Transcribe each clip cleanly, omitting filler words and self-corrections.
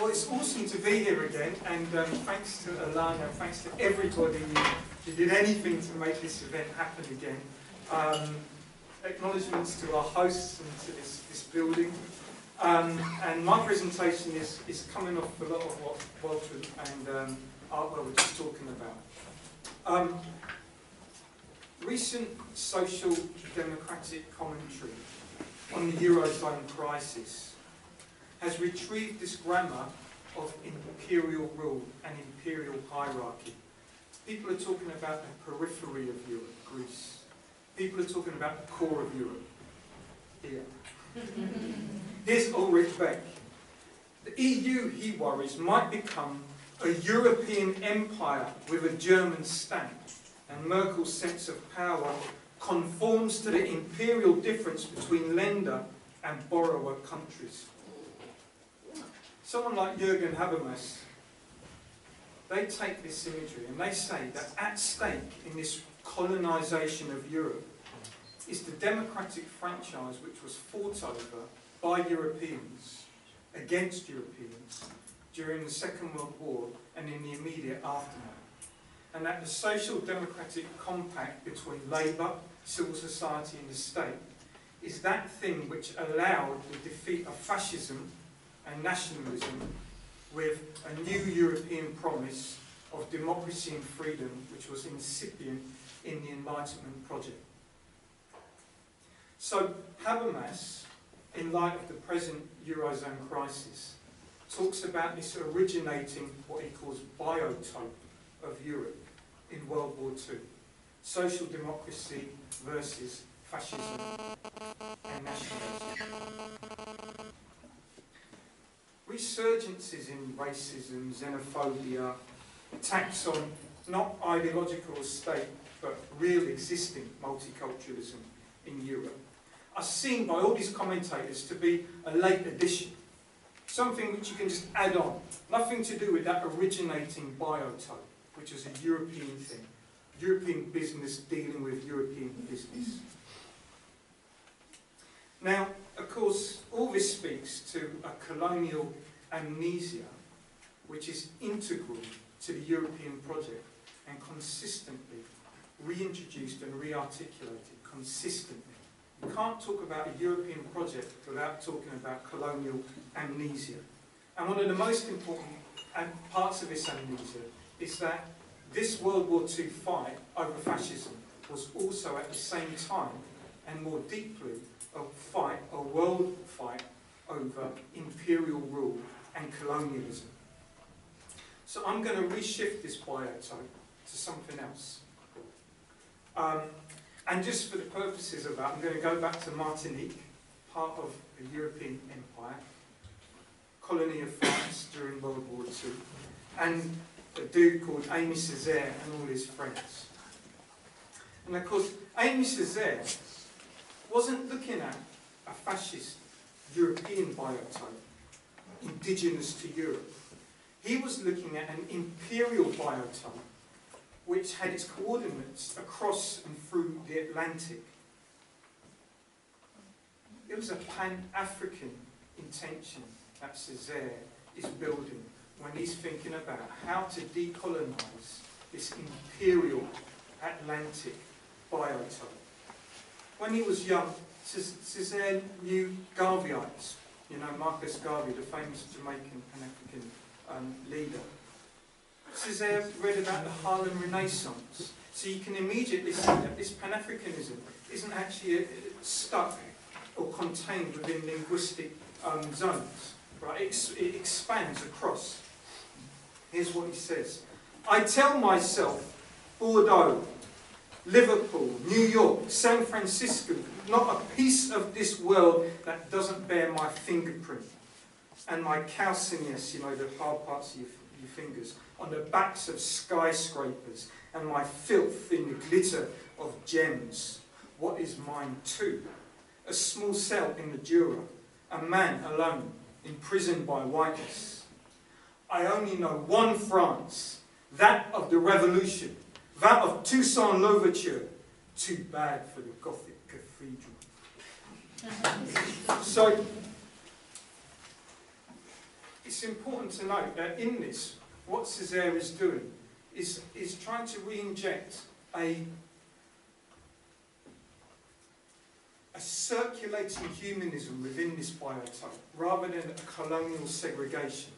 Well, it's awesome to be here again, and thanks to Alana, thanks to everybody who did anything to make this event happen again. Acknowledgements to our hosts and to this building. And my presentation is coming off a lot of what Walter and Artwell were just talking about. Recent social democratic commentary on the eurozone crisis has retrieved this grammar of imperial rule and imperial hierarchy. People are talking about the periphery of Europe, Greece. People are talking about the core of Europe, here. Here's Ulrich Beck. The EU, he worries, might become a European empire with a German stamp, and Merkel's sense of power conforms to the imperial difference between lender and borrower countries. Someone like Jürgen Habermas, they take this imagery and they say that at stake in this colonization of Europe is the democratic franchise which was fought over by Europeans against Europeans during the Second World War and in the immediate aftermath. And that the social democratic compact between labour, civil society and the state is that thing which allowed the defeat of fascism and nationalism with a new European promise of democracy and freedom which was incipient in the Enlightenment project. So Habermas, in light of the present eurozone crisis, talks about this originating what he calls biotope of Europe in World War II. Social democracy versus fascism and nationalism. Resurgences in racism, xenophobia, attacks on not ideological state but real existing multiculturalism in Europe are seen by all these commentators to be a late addition, something which you can just add on, nothing to do with that originating biotope, which is a European thing, European business dealing with European business. Now, of course, all this speaks to a colonial amnesia which is integral to the European project and consistently reintroduced and re-articulated consistently. You can't talk about a European project without talking about colonial amnesia. And one of the most important parts of this amnesia is that this World War II fight over fascism was also at the same time and more deeply a world fight over imperial rule and colonialism. So I'm going to reshift this biotope to something else. And just for the purposes of that, I'm going to go back to Martinique, part of the European Empire, colony of France during World War II, and a dude called Aimé Césaire and all his friends. And of course, Aimé Césaire wasn't looking at a fascist European biotype, indigenous to Europe. He was looking at an imperial biotype which had its coordinates across and through the Atlantic. It was a pan-African intention that Cesaire is building when he's thinking about how to decolonize this imperial Atlantic biotype. When he was young, Cesaire knew Garveyites, you know, Marcus Garvey, the famous Jamaican Pan-African leader. Cesaire read about the Harlem Renaissance, so you can immediately see that this Pan-Africanism isn't actually stuck or contained within linguistic zones, right? It expands across. Here's what he says. I tell myself, Bordeaux, Liverpool, New York, San Francisco, not a piece of this world that doesn't bear my fingerprint and my calcaneus, you know, the hard parts of your fingers, on the backs of skyscrapers, and my filth in the glitter of gems. What is mine too? A small cell in the Jura, a man alone, imprisoned by whiteness. I only know one France, that of the Revolution, that of Toussaint Louverture. Too bad for the Gothic cathedral. So, it's important to note that in this, what Cesaire is doing is trying to re-inject a circulating humanism within this biotope, rather than a colonial segregation.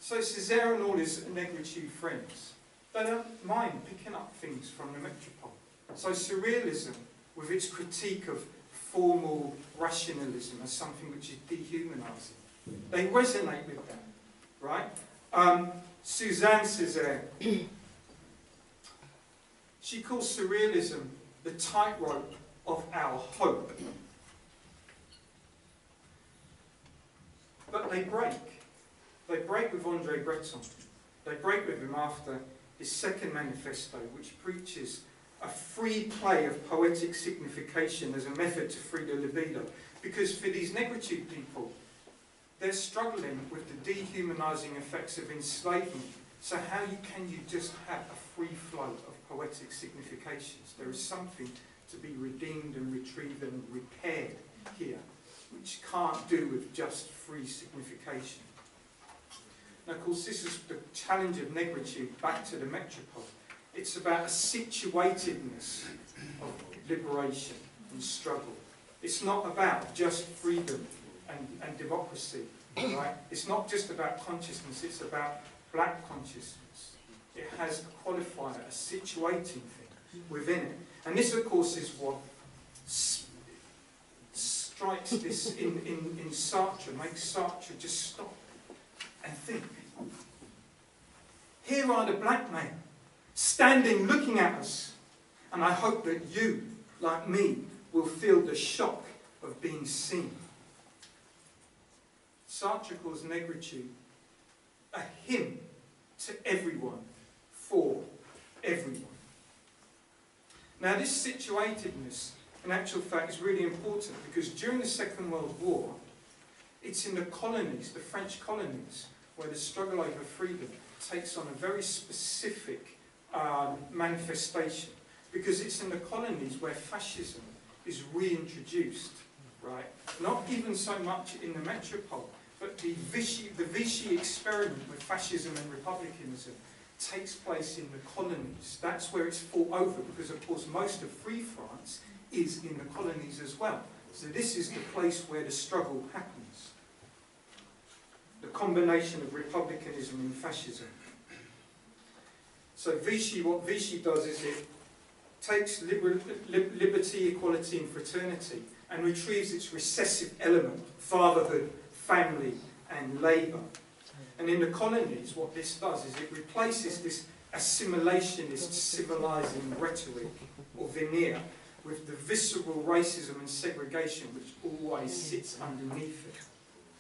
So Cesaire and all his negritude friends, they don't mind picking up things from the metropole. So surrealism, with its critique of formal rationalism as something which is dehumanising, they resonate with that, right? Suzanne Cesaire, she calls surrealism the tightrope of our hope. But they break. They break with André Breton. They break with him after his second manifesto, which preaches a free play of poetic signification as a method to free the libido. Because for these negritude people, they're struggling with the dehumanising effects of enslavement. So how can you just have a free flow of poetic significations? There is something to be redeemed and retrieved and repaired here, which can't do with just free signification. Now, of course, this is the challenge of negritude back to the metropole. It's about a situatedness of liberation and struggle. It's not about just freedom and democracy, right? It's not just about consciousness, it's about black consciousness. It has a qualifier, a situating thing within it. And this, of course, is what strikes this in Sartre, makes Sartre just stop and think. Here are the black men, standing looking at us, and I hope that you, like me, will feel the shock of being seen. Sartre calls negritude a hymn to everyone, for everyone. Now, this situatedness, in actual fact, is really important because during the Second World War, it's in the colonies, the French colonies, where the struggle over freedom takes on a very specific manifestation, because it's in the colonies where fascism is reintroduced, right? Not even so much in the metropole, but the Vichy experiment with fascism and republicanism takes place in the colonies. That's where it's fought over, because of course most of Free France is in the colonies as well. So this is the place where the struggle happens. The combination of republicanism and fascism. So Vichy, what Vichy does is it takes liberty, equality and fraternity and retrieves its recessive element, fatherhood, family and labour. And in the colonies, what this does is it replaces this assimilationist civilizing rhetoric or veneer with the visceral racism and segregation which always sits underneath it.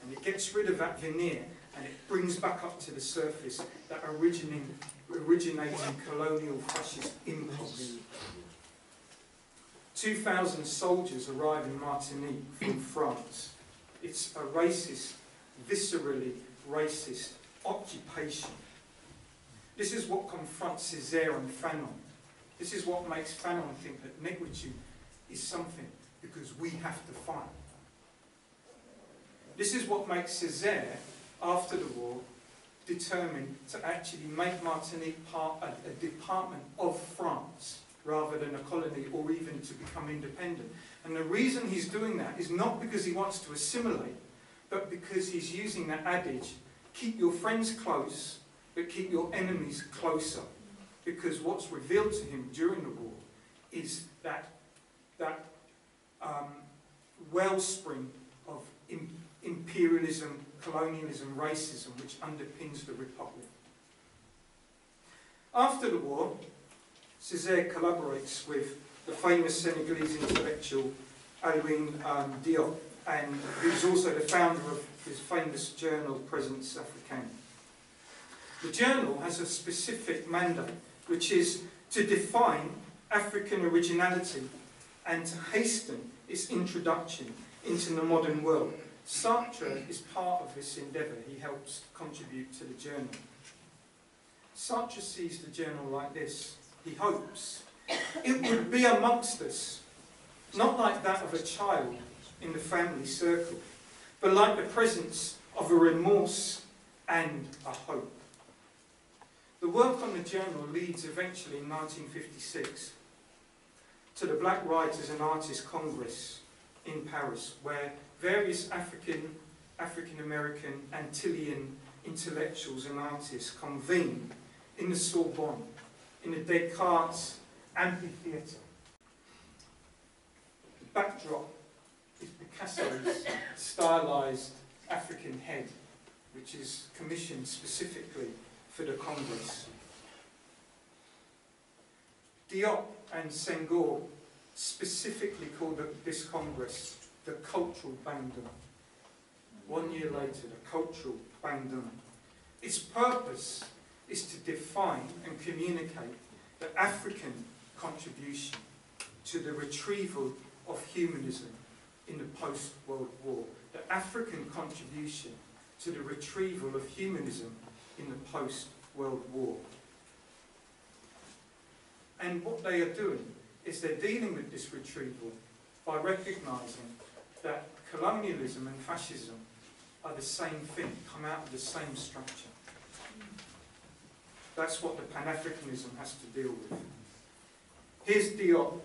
And it gets rid of that veneer and it brings back up to the surface that originating colonial fascist impulse. 2,000 soldiers arrive in Martinique from France. It's a racist, viscerally racist occupation. This is what confronts Cesaire and Fanon. This is what makes Fanon think that negritude is something because we have to fight. This is what makes Cesaire, after the war, determined to actually make Martinique part of a department of France rather than a colony or even to become independent. And the reason he's doing that is not because he wants to assimilate, but because he's using that adage, keep your friends close, but keep your enemies closer. Because what's revealed to him during the war is that wellspring of imperialism, colonialism, racism, which underpins the Republic. After the war, Cesaire collaborates with the famous Senegalese intellectual Alioune Diop, and who's also the founder of his famous journal, Présence Africaine. The journal has a specific mandate, which is to define African originality and to hasten its introduction into the modern world. Sartre is part of this endeavour. He helps contribute to the journal. Sartre sees the journal like this. He hopes it would be amongst us, not like that of a child in the family circle, but like the presence of a remorse and a hope. The work on the journal leads eventually in 1956 to the Black Writers and Artists Congress in Paris, where various African American, Antillean intellectuals and artists convene in the Sorbonne, in the Descartes amphitheatre. The backdrop is Picasso's stylized African head, which is commissioned specifically for the Congress. Diop and Senghor specifically called this Congress the Cultural Bandung. 1 year later, the Cultural Bandung. Its purpose is to define and communicate the African contribution to the retrieval of humanism in the post-World War. The African contribution to the retrieval of humanism in the post-World War. And what they are doing is they're dealing with this retrieval by recognising that colonialism and fascism are the same thing, come out of the same structure. That's what the pan-africanism has to deal with. Here's Diop.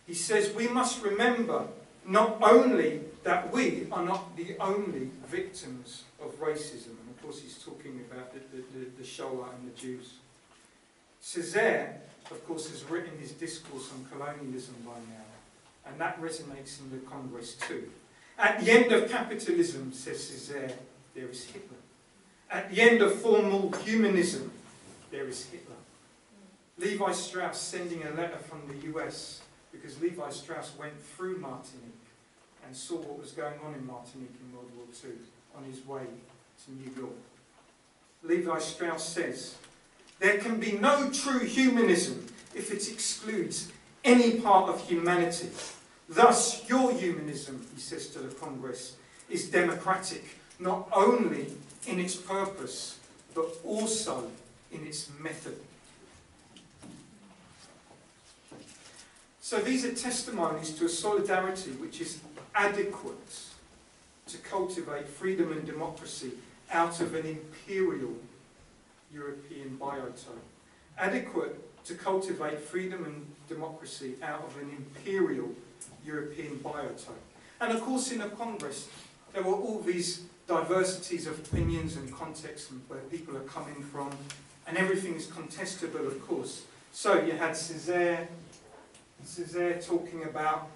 He says, we must remember not only that we are not the only victims of racism, and of course he's talking about the Shoah and the Jews. Cesaire, of course, has written his discourse on colonialism by now, and that resonates in the Congress too. At the end of capitalism, says Cesaire, there is Hitler. At the end of formal humanism, there is Hitler. Levi Strauss sending a letter from the US, because Levi Strauss went through Martinique and saw what was going on in Martinique in World War II on his way to New York. Levi Strauss says, there can be no true humanism if it excludes any part of humanity. Thus, your humanism, he says to the Congress, is democratic, not only in its purpose, but also in its method. So these are testimonies to a solidarity which is adequate to cultivate freedom and democracy out of an imperial European biotope. Adequate to cultivate freedom and democracy out of an imperial European biotope. And of course in the Congress there were all these diversities of opinions and contexts and where people are coming from, and everything is contestable, of course. So you had Cesaire talking about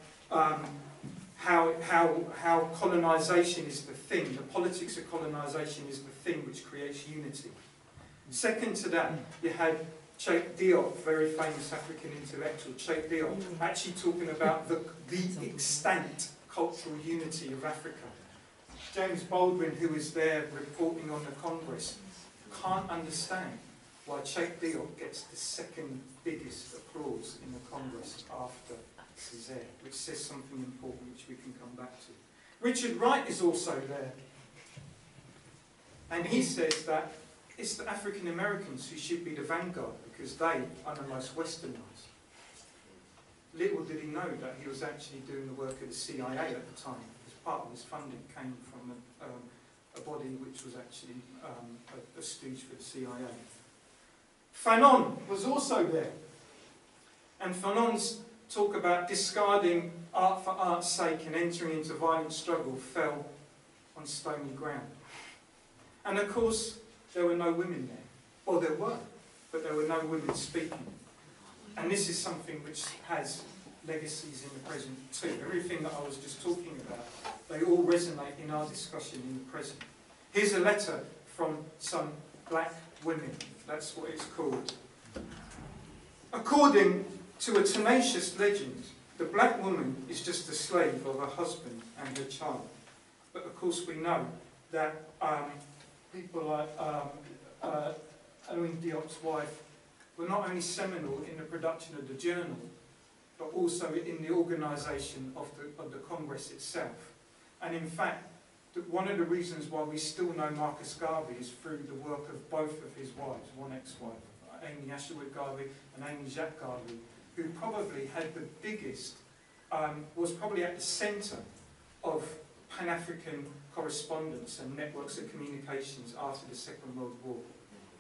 how colonisation is the thing, the politics of colonisation is the thing which creates unity. Second to that, you had Cheikh Diop, very famous African intellectual, Cheikh Diop, actually talking about the extant cultural unity of Africa. James Baldwin, who was there reporting on the Congress, can't understand why Cheikh Diop gets the second biggest applause in the Congress after Cesaire, which says something important which we can come back to. Richard Wright is also there, and he says that it's the African Americans who should be the vanguard because they are the most westernised. Little did he know that he was actually doing the work of the CIA at the time, because part of his funding came from a body which was actually a stooge for the CIA. Fanon was also there, and Fanon's talk about discarding art for art's sake and entering into violent struggle fell on stony ground. And of course, there were no women there. Well, there were, but there were no women speaking. And this is something which has legacies in the present too. Everything that I was just talking about, they all resonate in our discussion in the present. Here's a letter from some black women. That's what it's called. According to a tenacious legend, the black woman is just a slave of her husband and her child. But of course we know that people like Owen Diop's wife were not only seminal in the production of the journal, but also in the organisation of the Congress itself. And in fact, one of the reasons why we still know Marcus Garvey is through the work of both of his wives, one ex-wife, Amy Asherwood Garvey and Amy Jacques Garvey, who probably had the biggest, was probably at the centre of Pan-African correspondence and networks of communications after the Second World War,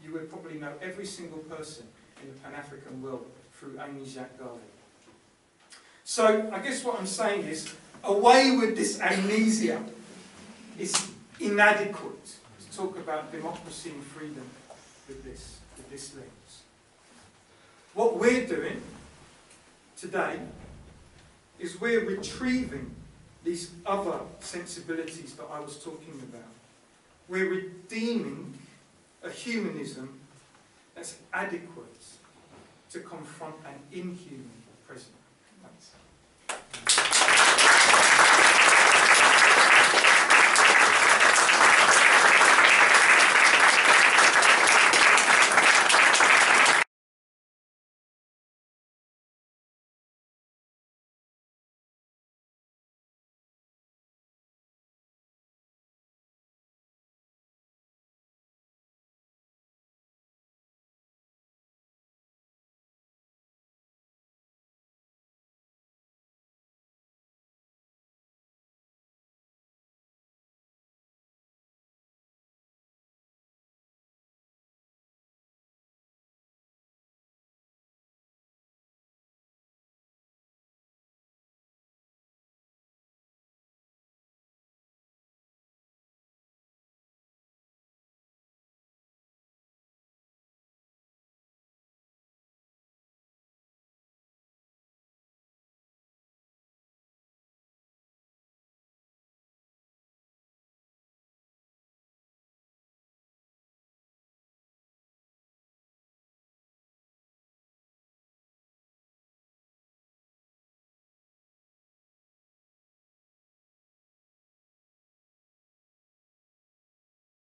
you would probably know every single person in the Pan-African world through Amy Jacques Garvey. So I guess what I'm saying is, away with this amnesia. It's inadequate to talk about democracy and freedom with this lens. What we're doing today is we're retrieving these other sensibilities that I was talking about. We're redeeming a humanism that's adequate to confront an inhuman present.